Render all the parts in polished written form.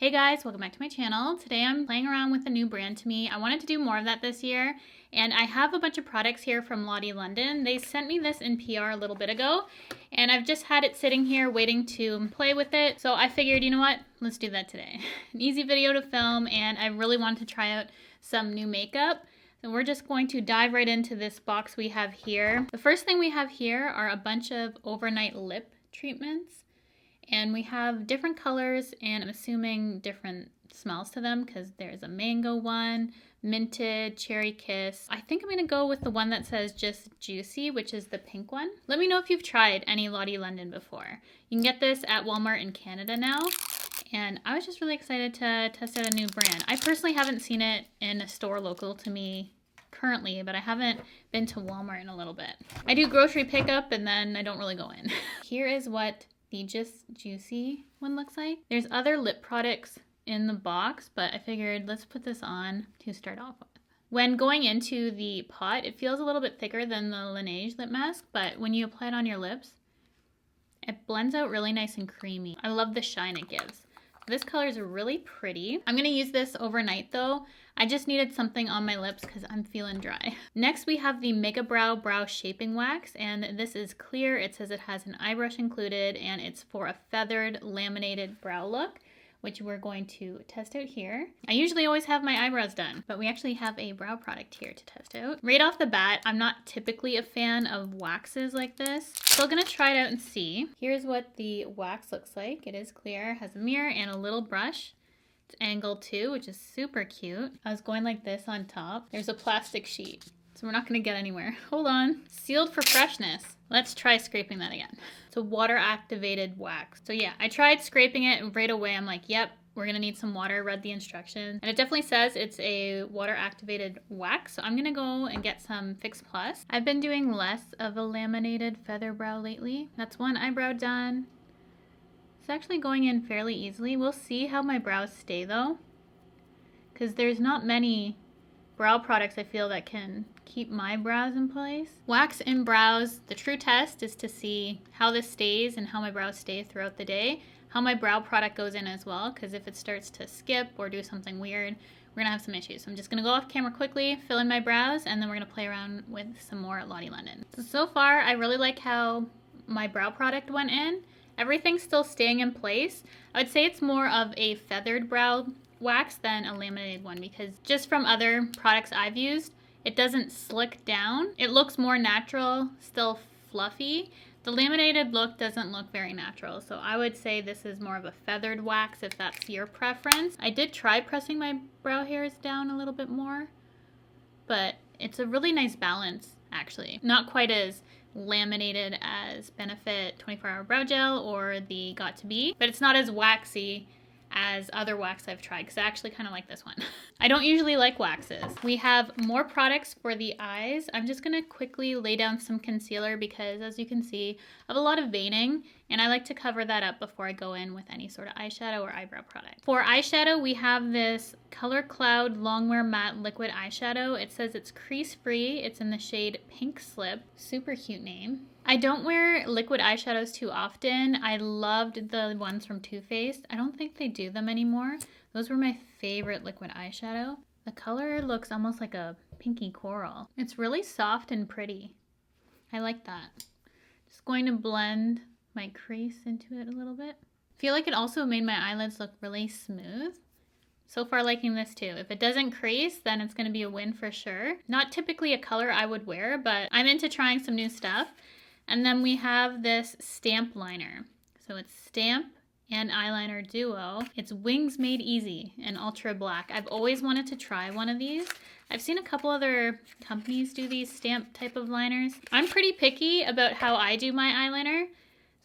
Hey guys, welcome back to my channel. Today I'm playing around with a new brand to me. I wanted to do more of that this year, and I have a bunch of products here from Lottie London. They sent me this in PR a little bit ago, and I've just had it sitting here waiting to play with it. So I figured, you know what? Let's do that today. An easy video to film, and I really wanted to try out some new makeup. So we're just going to dive right into this box we have here. The first thing we have here are a bunch of overnight lip treatments. And we have different colors, and I'm assuming different smells to them because there's a mango one, minted, cherry kiss. I think I'm gonna go with the one that says just juicy, which is the pink one. Let me know if you've tried any Lottie London before. You can get this at Walmart in Canada now. And I was just really excited to test out a new brand. I personally haven't seen it in a store local to me currently, but I haven't been to Walmart in a little bit. I do grocery pickup and then I don't really go in. Here is what the just juicy one looks like. There's other lip products in the box, but I figured let's put this on to start off with. When going into the pot, it feels a little bit thicker than the Laneige lip mask, but when you apply it on your lips, it blends out really nice and creamy. I love the shine it gives. This color is really pretty. I'm gonna use this overnight though. I just needed something on my lips because I'm feeling dry. Next we have the MakeupByCheryl Brow Shaping Wax, and this is clear. It says it has an eye brush included, and it's for a feathered laminated brow look, which we're going to test out here. I usually always have my eyebrows done, but we actually have a brow product here to test out. Right off the bat, I'm not typically a fan of waxes like this. Still gonna try it out and see. Here's what the wax looks like. It is clear, has a mirror and a little brush. It's angled too, which is super cute. I was going like this on top. There's a plastic sheet, so we're not gonna get anywhere. Hold on. Sealed for freshness. Let's try scraping that again. It's a water activated wax. So yeah, I tried scraping it and right away I'm like, yep, we're gonna need some water. Read the instructions. And it definitely says it's a water activated wax. So I'm gonna go and get some Fix Plus. I've been doing less of a laminated feather brow lately. That's one eyebrow done. It's actually going in fairly easily. We'll see how my brows stay though, because there's not many brow products I feel that can keep my brows in place. Wax in brows, the true test is to see how this stays and how my brows stay throughout the day, how my brow product goes in as well, because if it starts to skip or do something weird, we're gonna have some issues. So I'm just gonna go off camera quickly, fill in my brows, and then we're gonna play around with some more Lottie London. So far, I really like how my brow product went in. Everything's still staying in place. I would say it's more of a feathered brow wax than a laminated one, because just from other products I've used, it doesn't slick down. It looks more natural, still fluffy. The laminated look doesn't look very natural, so I would say this is more of a feathered wax if that's your preference. I did try pressing my brow hairs down a little bit more, but it's a really nice balance actually. Not quite as laminated as Benefit 24-Hour Brow Gel or the Got To Be, but it's not as waxy as other wax I've tried, because I actually kind of like this one. I don't usually like waxes. We have more products for the eyes. I'm just gonna quickly lay down some concealer because, as you can see, I have a lot of veining and I like to cover that up before I go in with any sort of eyeshadow or eyebrow product. For eyeshadow, we have this Color Cloud Longwear Matte Liquid Eyeshadow. It says it's crease free. It's in the shade Pink Slip. Super cute name. I don't wear liquid eyeshadows too often. I loved the ones from Too Faced. I don't think they do them anymore. Those were my favorite liquid eyeshadow. The color looks almost like a pinky coral. It's really soft and pretty. I like that. Just going to blend my crease into it a little bit. I feel like it also made my eyelids look really smooth. So far liking this too. If it doesn't crease, then it's going to be a win for sure. Not typically a color I would wear, but I'm into trying some new stuff. And then we have this stamp liner. So it's stamp and eyeliner duo. It's Wings Made Easy in Ultra Black. I've always wanted to try one of these. I've seen a couple other companies do these stamp type of liners. I'm pretty picky about how I do my eyeliner.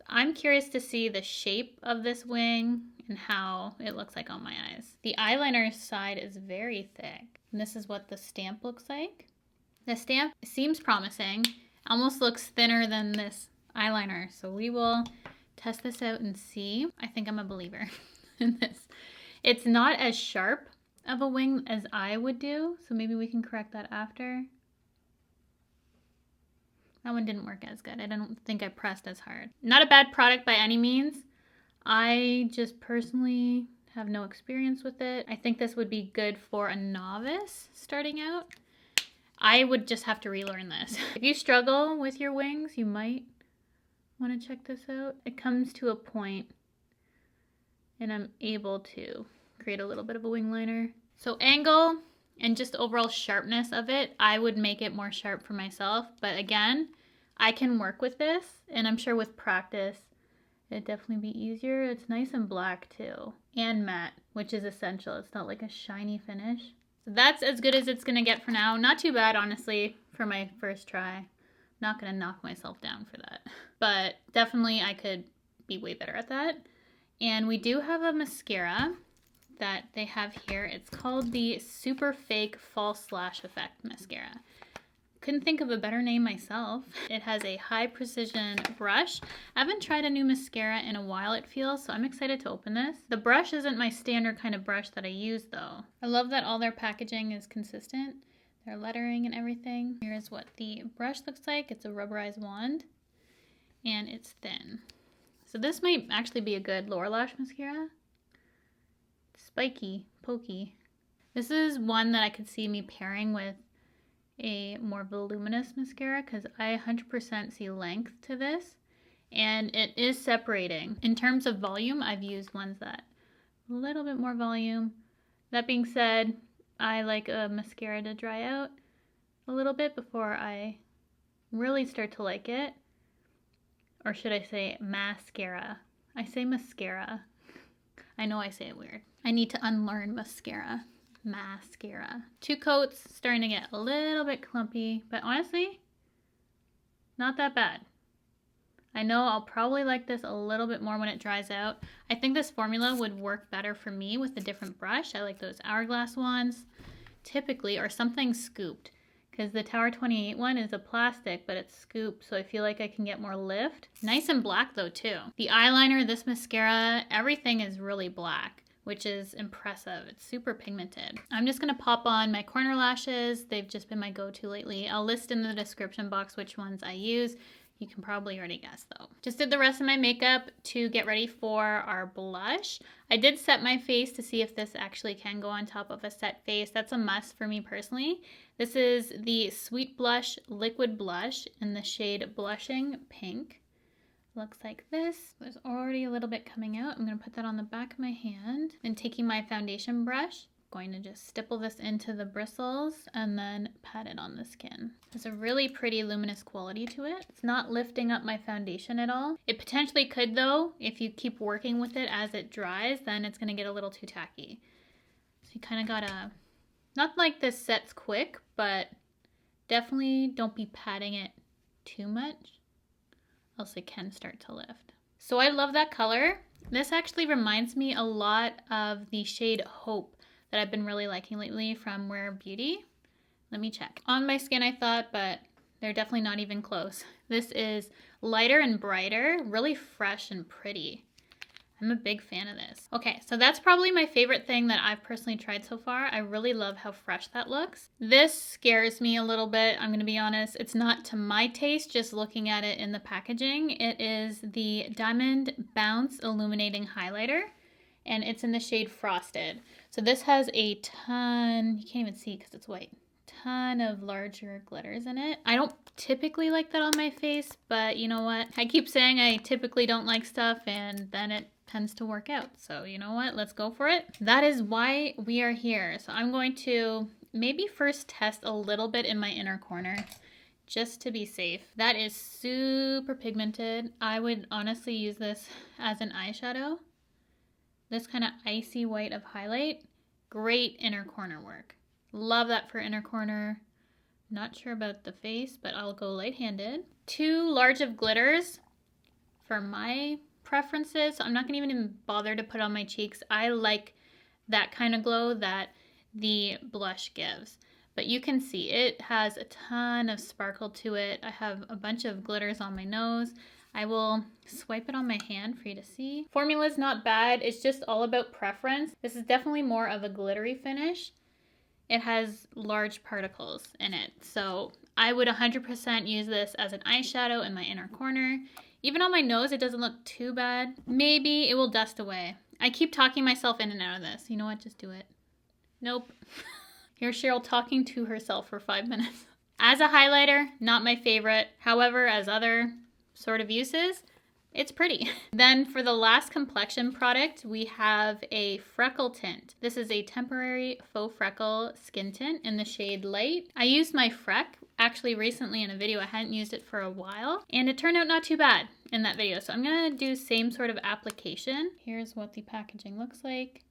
I'm curious to see the shape of this wing and how it looks like on my eyes. The eyeliner side is very thick, and this is what the stamp looks like. The stamp seems promising. Almost looks thinner than this eyeliner, so we will test this out and see. I think I'm a believer in this. It's not as sharp of a wing as I would do, so maybe we can correct that after. That one didn't work as good. I don't think I pressed as hard. Not a bad product by any means. I just personally have no experience with it. I think this would be good for a novice starting out. I would just have to relearn this. If you struggle with your wings, you might want to check this out. It comes to a point and I'm able to create a little bit of a wing liner. So angle and just overall sharpness of it, I would make it more sharp for myself. But again, I can work with this, and I'm sure with practice, it'd definitely be easier. It's nice and black too, and matte, which is essential. It's not like a shiny finish. So that's as good as it's gonna get for now. Not too bad, honestly, for my first try. Not gonna knock myself down for that. But definitely I could be way better at that. And we do have a mascara that they have here. It's called the SUPERFAKE False Lash Effect Mascara. Couldn't think of a better name myself. It has a high precision brush. I haven't tried a new mascara in a while, it feels, so I'm excited to open this. The brush isn't my standard kind of brush that I use though. I love that all their packaging is consistent. Their lettering and everything. Here's what the brush looks like. It's a rubberized wand and it's thin. So this might actually be a good lower lash mascara. Spiky, pokey. This is one that I could see me pairing with a more voluminous mascara because I 100% see length to this and it is separating. In terms of volume, I've used ones that a little bit more volume. That being said, I like a mascara to dry out a little bit before I really start to like it. Or should I say mascara? I say mascara. I know I say it weird. I need to unlearn mascara. Mascara. 2 coats, starting to get a little bit clumpy, but honestly, not that bad. I know I'll probably like this a little bit more when it dries out. I think this formula would work better for me with a different brush. I like those hourglass ones, typically, or something scooped. Because the Tower 28 one is a plastic, but it's scooped, so I feel like I can get more lift. Nice and black though too. The eyeliner, this mascara, everything is really black, which is impressive. It's super pigmented. I'm just gonna pop on my corner lashes. They've just been my go-to lately. I'll list in the description box which ones I use. You can probably already guess though. Just did the rest of my makeup to get ready for our blush. I did set my face to see if this actually can go on top of a set face. That's a must for me personally. This is the Sweet Blush Liquid Blush in the shade Blushing Pink. Looks like this. There's already a little bit coming out. I'm gonna put that on the back of my hand. And taking my foundation brush, going to just stipple this into the bristles and then pat it on the skin. There's a really pretty luminous quality to it. It's not lifting up my foundation at all. It potentially could though. If you keep working with it as it dries, then it's gonna get a little too tacky. So you kind of gotta, not like this sets quick, but definitely don't be patting it too much, else it can start to lift. So I love that color. This actually reminds me a lot of the shade Hope that I've been really liking lately from Rare Beauty. Let me check. On my skin I thought, but they're definitely not even close. This is lighter and brighter, really fresh and pretty. I'm a big fan of this. Okay, so that's probably my favorite thing that I've personally tried so far. I really love how fresh that looks. This scares me a little bit, I'm gonna be honest. It's not to my taste, just looking at it in the packaging. It is the Diamond Bounce Illuminating Highlighter, and it's in the shade Frosted. So this has a ton, you can't even see because it's white, ton of larger glitters in it. I don't typically like that on my face, but you know what? I keep saying I typically don't like stuff and then it tends to work out. So you know what? Let's go for it. That is why we are here. So I'm going to maybe first test a little bit in my inner corner just to be safe. That is super pigmented. I would honestly use this as an eyeshadow. This kind of icy white of highlight, great inner corner work. Love that for inner corner. Not sure about the face, but I'll go light-handed. Too large of glitters for my preferences. So I'm not gonna even bother to put on my cheeks. I like that kind of glow that the blush gives. But you can see it has a ton of sparkle to it. I have a bunch of glitters on my nose. I will swipe it on my hand for you to see. Formula's not bad, it's just all about preference. This is definitely more of a glittery finish. It has large particles in it, so I would 100% use this as an eyeshadow in my inner corner. Even on my nose, it doesn't look too bad. Maybe it will dust away. I keep talking myself in and out of this. You know what? Just do it. Nope. Here's Cheryl talking to herself for 5 minutes. As a highlighter, not my favorite. However, as other sort of uses, it's pretty. Then for the last complexion product, we have a freckle tint. This is a temporary faux freckle skin tint in the shade Light. I used my Freck actually recently in a video. I hadn't used it for a while, and it turned out not too bad in that video. So I'm gonna do same sort of application. Here's what the packaging looks like.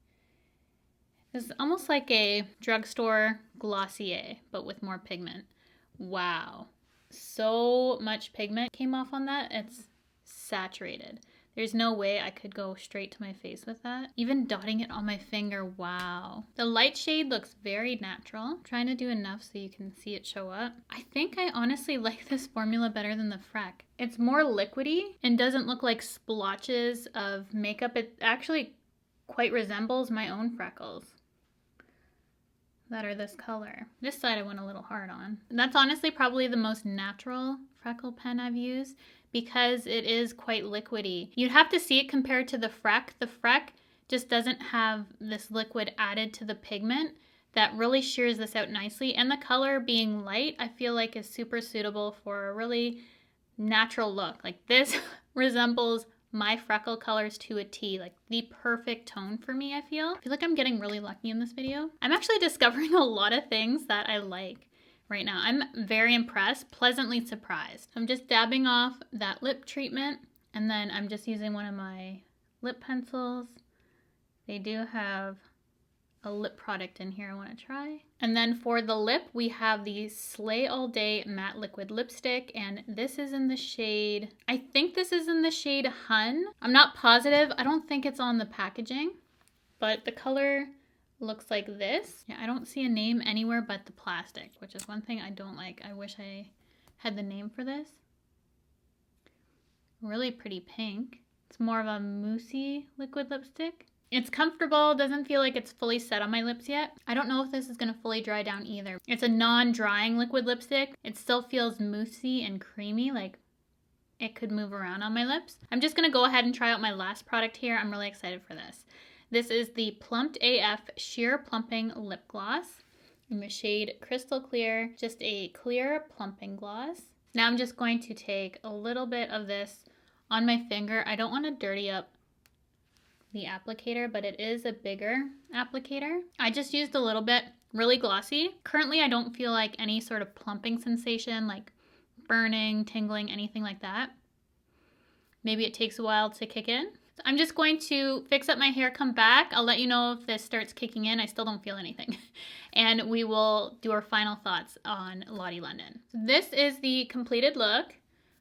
This is almost like a drugstore Glossier, but with more pigment. Wow, so much pigment came off on that. It's saturated. There's no way I could go straight to my face with that. Even dotting it on my finger, wow. The light shade looks very natural. I'm trying to do enough so you can see it show up. I think I honestly like this formula better than the Freck. It's more liquidy and doesn't look like splotches of makeup. It actually quite resembles my own freckles that are this color. This side I went a little hard on. That's honestly probably the most natural freckle pen I've used because it is quite liquidy. You'd have to see it compared to the Freck. The Freck just doesn't have this liquid added to the pigment that really shears this out nicely. And the color being light, I feel like is super suitable for a really natural look. Like this resembles my freckle colors to a T, like the perfect tone for me, I feel like I'm getting really lucky in this video. I'm actually discovering a lot of things that I like right now. I'm very impressed, pleasantly surprised. I'm just dabbing off that lip treatment, and then I'm just using one of my lip pencils. They do have a lip product in here I want to try. And then for the lip, we have the Slay All Day Matte Liquid Lipstick, and this is in the shade, I think this is in the shade Hun. I'm not positive. I don't think it's on the packaging, but the color looks like this. Yeah, I don't see a name anywhere but the plastic, which is one thing I don't like. I wish I had the name for this. Really pretty pink. It's more of a moussey liquid lipstick. It's comfortable, doesn't feel like it's fully set on my lips yet. I don't know if this is gonna fully dry down either. It's a non-drying liquid lipstick. It still feels moussey and creamy, like it could move around on my lips. I'm just gonna go ahead and try out my last product here. I'm really excited for this. This is the Plumped AF Sheer Plumping Lip Gloss in the shade Crystal Clear, just a clear plumping gloss. Now I'm just going to take a little bit of this on my finger. I don't wanna dirty up the applicator, but it is a bigger applicator. I just used a little bit, really glossy. Currently, I don't feel like any sort of plumping sensation, like burning, tingling, anything like that. Maybe it takes a while to kick in. So I'm just going to fix up my hair, come back. I'll let you know if this starts kicking in. I still don't feel anything. And we will do our final thoughts on Lottie London. So this is the completed look.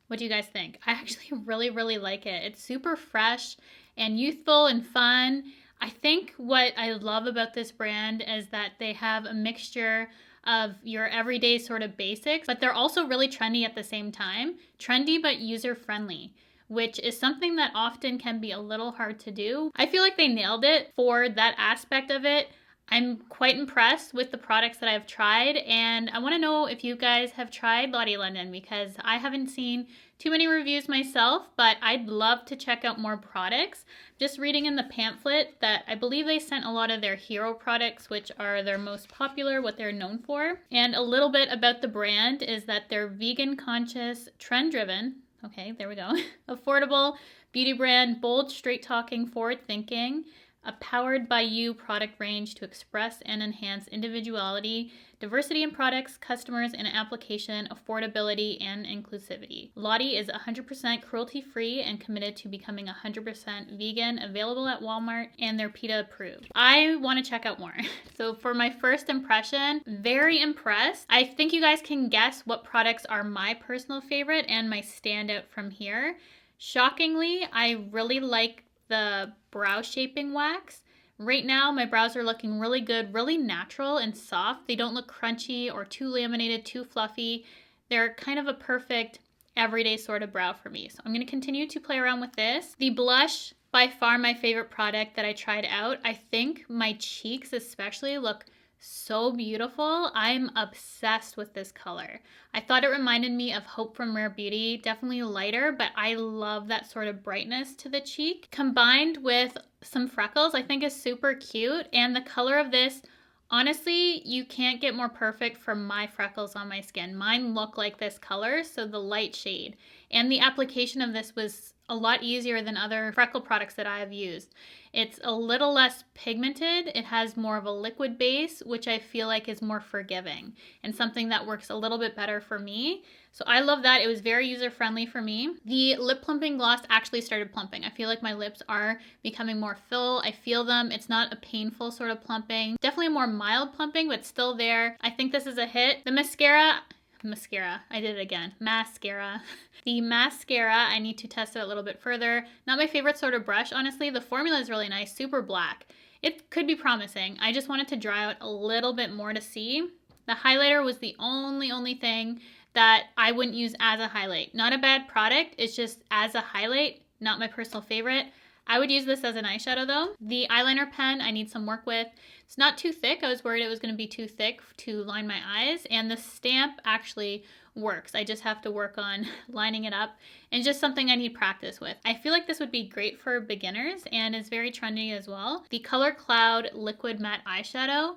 What do you guys think? I actually really like it. It's super fresh and youthful and fun. I think what I love about this brand is that they have a mixture of your everyday sort of basics, but they're also really trendy at the same time. Trendy but user-friendly, which is something that often can be a little hard to do. I feel like they nailed it for that aspect of it. I'm quite impressed with the products that I've tried, and I want to know if you guys have tried Lottie London because I haven't seen too many reviews myself, but I'd love to check out more products. Just reading in the pamphlet that I believe they sent a lot of their hero products, which are their most popular, what they're known for. And a little bit about the brand is that they're vegan conscious, trend driven. Okay, there we go. Affordable beauty brand, bold, straight talking, forward thinking. A powered by you product range to express and enhance individuality, diversity in products, customers, and application, affordability, and inclusivity. Lottie is 100% cruelty-free and committed to becoming 100% vegan, available at Walmart, and they're PETA approved. I want to check out more. So for my first impression, very impressed. I think you guys can guess what products are my personal favorite and my standout from here. Shockingly, I really like the brow shaping wax. Right now, my brows are looking really good, really natural and soft. They don't look crunchy or too laminated, too fluffy. They're kind of a perfect everyday sort of brow for me. So I'm going to continue to play around with this. The blush, by far my favorite product that I tried out. I think my cheeks especially look so beautiful. I'm obsessed with this color. I thought it reminded me of Hope from Rare Beauty. Definitely lighter, but I love that sort of brightness to the cheek. Combined with some freckles I think is super cute, and the color of this, honestly, you can't get more perfect for my freckles on my skin. Mine look like this color, so the light shade. And the application of this was a lot easier than other freckle products that I have used. It's a little less pigmented. It has more of a liquid base, which I feel like is more forgiving and something that works a little bit better for me. So I love that. It was very user-friendly for me. The lip plumping gloss actually started plumping. I feel like my lips are becoming more full. I feel them. It's not a painful sort of plumping. Definitely a more mild plumping, but still there. I think this is a hit. The mascara, I did it again. Mascara. The mascara, I need to test it a little bit further. Not my favorite sort of brush, honestly. The formula is really nice, super black. It could be promising. I just wanted to dry out a little bit more to see. The highlighter was the only thing that I wouldn't use as a highlight. Not a bad product, it's just as a highlight, not my personal favorite. I would use this as an eyeshadow though. The eyeliner pen I need some work with. It's not too thick. I was worried it was going to be too thick to line my eyes, and the stamp actually works. I just have to work on lining it up, and just something I need practice with. I feel like this would be great for beginners and is very trendy as well. The Color Cloud Liquid Matte Eyeshadow.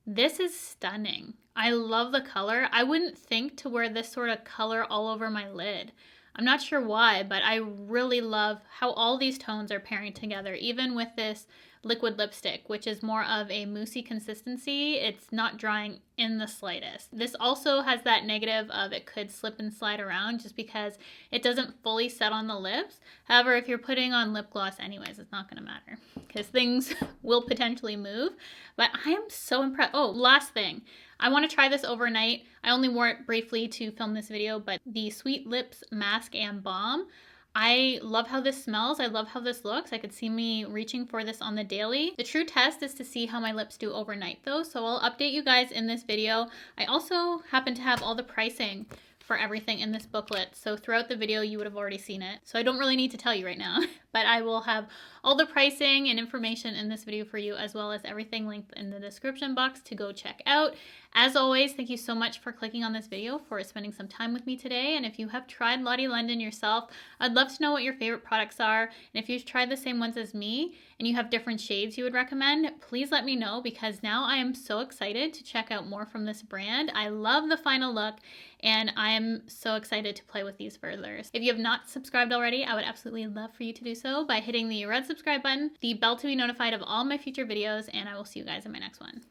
This is stunning. I love the color. I wouldn't think to wear this sort of color all over my lid. I'm not sure why, but I really love how all these tones are pairing together, even with this liquid lipstick, which is more of a moussey consistency. It's not drying in the slightest. This also has that negative of it could slip and slide around just because it doesn't fully set on the lips. However, if you're putting on lip gloss anyways, it's not going to matter because things will potentially move. But I am so impressed. Oh, last thing. I want to try this overnight. I only wore it briefly to film this video, but the Sweet Lips Mask and Balm. I love how this smells. I love how this looks. I could see me reaching for this on the daily. The true test is to see how my lips do overnight though, so I'll update you guys in this video. I also happen to have all the pricing for everything in this booklet, so throughout the video you would have already seen it. So I don't really need to tell you right now, but I will have all the pricing and information in this video for you, as well as everything linked in the description box to go check out. As always, thank you so much for clicking on this video, for spending some time with me today. And if you have tried Lottie London yourself, I'd love to know what your favorite products are. And if you've tried the same ones as me and you have different shades you would recommend, please let me know, because now I am so excited to check out more from this brand. I love the final look and I am so excited to play with these further. If you have not subscribed already, I would absolutely love for you to do so by hitting the red subscribe button, the bell to be notified of all my future videos, and I will see you guys in my next one.